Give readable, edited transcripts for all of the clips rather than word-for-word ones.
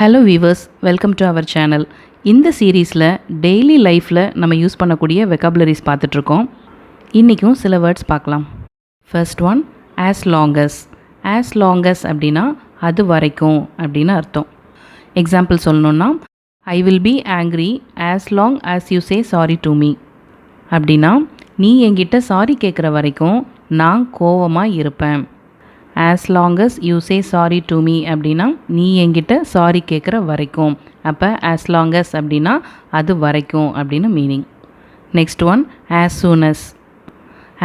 Hello viewers, welcome to our channel. இந்த சீரீஸில் daily லைஃப்பில் நம்ம யூஸ் பண்ணக்கூடிய வெக்காபுலரிஸ் பார்த்துட்ருக்கோம். இன்றைக்கும் சில வேர்ட்ஸ் பார்க்கலாம். First one, as longus. As longus அப்படின்னா அது வரைக்கும் அப்படின்னு அர்த்தம். எக்ஸாம்பிள் சொல்லணுன்னா, I will B angry as long as you say sorry to me. அப்படின்னா நீ என்கிட்ட சாரி கேட்குற வரைக்கும் நான் கோவமாக இருப்பேன். As longus you say sorry to me அப்படின்னா நீ என்கிட்ட சாரி கேட்குற வரைக்கும். அப்போ ஆஸ் லாங்கஸ் அப்படின்னா அது வரைக்கும் அப்படின்னு meaning. Next one, as soon as.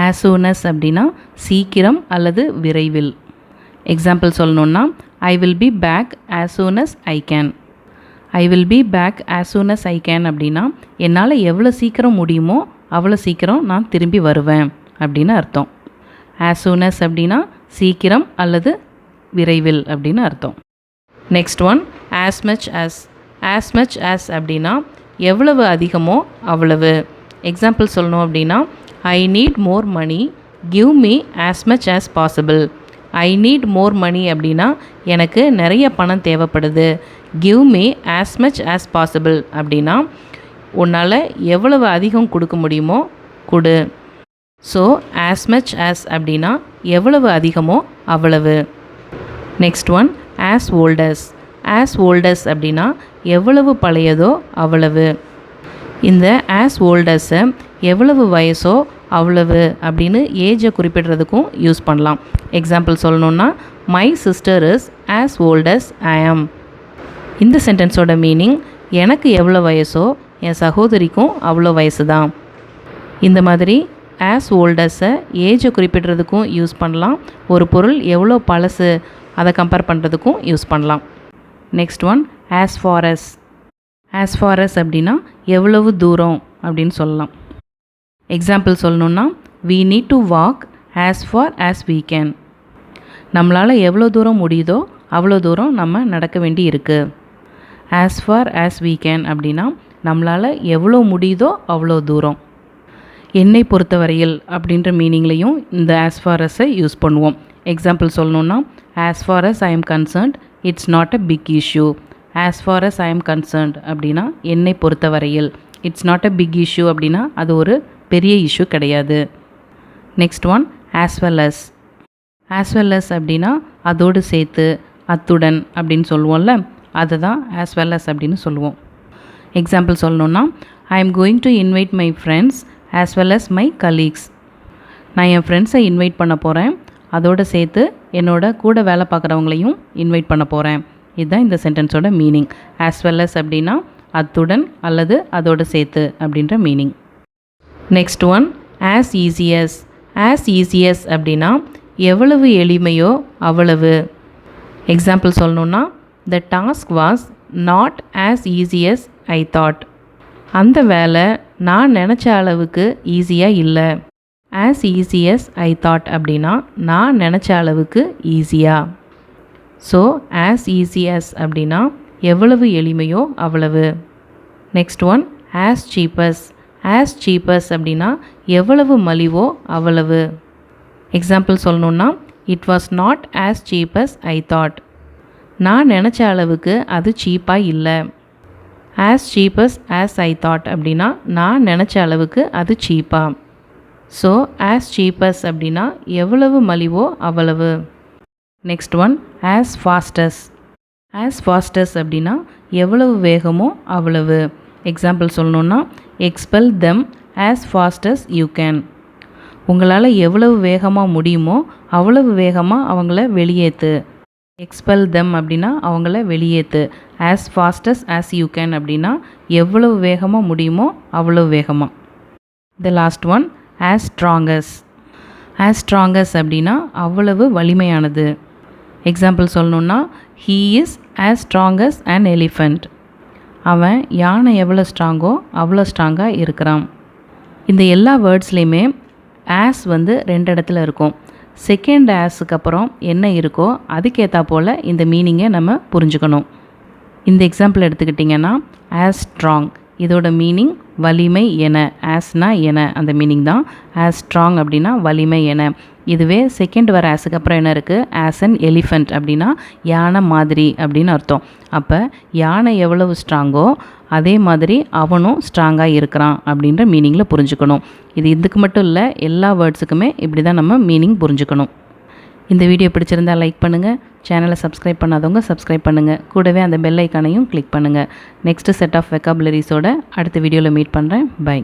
As soon as அப்படின்னா சீக்கிரம் அல்லது விரைவில். எக்ஸாம்பிள் சொல்லணுன்னா, I will be back as soon as I can. I will be back as soon as I can அப்படின்னா என்னால் எவ்வளோ சீக்கிரம் முடியுமோ அவ்வளோ சீக்கிரம் நான் திரும்பி வருவேன் அப்படின்னு அர்த்தம். ஆஸ் சூனஸ் அப்படின்னா சீக்கிரம் அல்லது விரைவில் அப்படின்னு அர்த்தம். Next one, as much as. As much as அப்படின்னா எவ்வளவு அதிகமோ அவ்வளவு. எக்ஸாம்பிள் சொல்லணும் அப்படின்னா, I need more money give me as much as possible. I need more money அப்படின்னா எனக்கு நிறைய பணம் தேவைப்படுது. Give me as much as possible அப்படின்னா உன்னால் எவ்வளவு அதிகம் கொடுக்க முடியுமோ கொடு. ஸோ ஆஸ் மச் ஆஸ் அப்படின்னா எவ்வளவு அதிகமோ அவ்வளவு. Next one, as old as. As old as அப்படின்னா எவ்வளவு பழையதோ அவ்வளவு. இந்த ஆஸ் ஓல்டஸை எவ்வளவு வயசோ அவ்வளவு அப்படின்னு ஏஜை குறிப்பிடுறதுக்கும் யூஸ் பண்ணலாம். எக்ஸாம்பிள் சொல்லணுன்னா, my sister is as old as ஐ ஆம். இந்த சென்டென்ஸோட மீனிங் எனக்கு எவ்வளோ வயசோ என் சகோதரிக்கும் அவ்வளோ வயசு தான். இந்த மாதிரி ஆஸ் ஓல்டஸை ஏஜை குறிப்பிடுறதுக்கும் யூஸ் பண்ணலாம். ஒரு பொருள் எவ்வளோ பழசு அதை கம்பேர் பண்ணுறதுக்கும் யூஸ் பண்ணலாம். Next one, as far as. As far as அப்படின்னா எவ்வளவு தூரம் அப்படின்னு சொல்லலாம். எக்ஸாம்பிள் சொல்லணுன்னா, we need to walk as far as we can. நம்மளால் எவ்வளோ தூரம் முடியுதோ அவ்வளோ தூரம் நம்ம நடக்க வேண்டி இருக்குது. as far as we can அப்படின்னா நம்மளால் எவ்வளோ முடியுதோ அவ்வளோ தூரம். என்னை பொறுத்தவரையில் அப்படின்ற மீனிங்லேயும் இந்த ஆஸ் ஃபார் அஸை யூஸ் பண்ணுவோம். எக்ஸாம்பிள் சொல்லணுன்னா, as far as I am concerned it's not a big issue. As far as I am concerned அப்படின்னா என்னை பொறுத்தவரையில். It's not a big issue அப்படின்னா அது ஒரு பெரிய இஷ்யூ கிடையாது. Next one, as well as. As well as அப்படின்னா அதோடு சேர்த்து, அத்துடன் அப்படின்னு சொல்லுவோம்ல, அதை தான் ஆஸ் வெல் அஸ் அப்படின்னு சொல்லுவோம். எக்ஸாம்பிள் சொல்லணுன்னா, I am going to invite my friends as well as my colleagues. நான் என் ஃப்ரெண்ட்ஸை இன்வைட் பண்ண போகிறேன், அதோடு சேர்த்து என்னோட கூட வேலை பார்க்குறவங்களையும் இன்வைட் பண்ண போகிறேன். இதுதான் இந்த சென்டென்ஸோட மீனிங். as well as அப்படின்னா அத்துடன் அல்லது அதோடு சேர்த்து அப்படின்ற meaning. Next one, as easy as. as easy as அப்படின்னா எவ்வளவு எளிமையோ அவ்வளவு. எக்ஸாம்பிள் சொல்லணுன்னா, the task was not as easy as I thought. அந்த வேலை நான் நினச்ச அளவுக்கு ஈஸியாக இல்லை. As easy as I thought அப்படின்னா நான் நினச்ச அளவுக்கு ஈஸியாக. ஸோ ஆஸ் ஈஸி அஸ் அப்படின்னா எவ்வளவு எளிமையோ அவ்வளவு. Next one, as cheap as. As cheap as அப்படின்னா எவ்வளவு மலிவோ அவ்வளவு. எக்ஸாம்பிள் சொல்லணுன்னா, it was not as cheap as I thought. நான் நினச்ச அளவுக்கு அது சீப்பாக இல்லை. As cheap as as I thought அப்படின்னா நான் நினச்ச அளவுக்கு அது சீப்பாக. ஸோ ஆஸ் சீப்பஸ் அப்படின்னா எவ்வளவு மலிவோ அவ்வளவு. Next one, as fast as. As Faustus அப்படின்னா எவ்வளவு வேகமோ அவ்வளவு. எக்ஸாம்பிள் சொல்லணுன்னா, expel them as Faustus you can. உங்களால் எவ்வளவு வேகமாக முடியுமோ அவ்வளவு வேகமாக அவங்கள வெளியேற்று. எக்ஸ்பெல் தெம் அப்படின்னா அவங்கள வெளியேற்று. As fast as as you can அப்படின்னா எவ்வளவு வேகமாக முடியுமோ அவ்வளவு வேகமாக. The last one, as strong as. As strong as அப்படின்னா அவ்வளவு வலிமையானது. எக்ஸாம்பிள் சொல்லணுன்னா, he is as strong as an elephant. அவன் யானை எவ்வளோ ஸ்ட்ராங்கோ அவ்வளோ ஸ்ட்ராங்காக இருக்கிறான். இந்த எல்லா வேர்ட்ஸ்லேயுமே ஆஸ் வந்து 2 இடத்துல இருக்கும். செகண்ட் ஆஸுக்கு அப்புறம் என்ன இருக்கோ அதுக்கேற்றா போல் இந்த மீனிங்கை நம்ம புரிஞ்சுக்கணும். இந்த எக்ஸாம்பிள் எடுத்துக்கிட்டிங்கன்னா, ஆஸ் ஸ்ட்ராங் இதோட மீனிங் வலிமை என. ஆஸ்னா என அந்த மீனிங் தான். ஆஸ் ஸ்ட்ராங் அப்படின்னா வலிமை என. இதுவே செகண்ட் வர ஆஸுக்கு அப்புறம் என்ன இருக்குது, ஆஸ் அன் எலிஃபண்ட் அப்படின்னா யானை மாதிரி அப்படின்னு அர்த்தம். அப்போ யானை எவ்வளவு ஸ்ட்ராங்கோ அதே மாதிரி அவனும் ஸ்ட்ராங்காக இருக்கிறான் அப்படின்ற மீனிங்கில் புரிஞ்சுக்கணும். இது இதுக்கு மட்டும் இல்லை, எல்லா வேர்ட்ஸுக்குமே இப்படி தான் நம்ம மீனிங் புரிஞ்சுக்கணும். இந்த வீடியோ பிடிச்சிருந்தால் லைக் பண்ணுங்கள், சேனலை சப்ஸ்கிரைப் பண்ணாதவங்க சப்ஸ்கிரைப் பண்ணுங்கள், கூடவே அந்த பெல் ஐக்கானையும் கிளிக் பண்ணுங்கள். நெக்ஸ்ட்டு செட் ஆஃப் வெக்காபுலரிஸோட அடுத்த வீடியோவில் மீட் பண்ணுறேன். பை.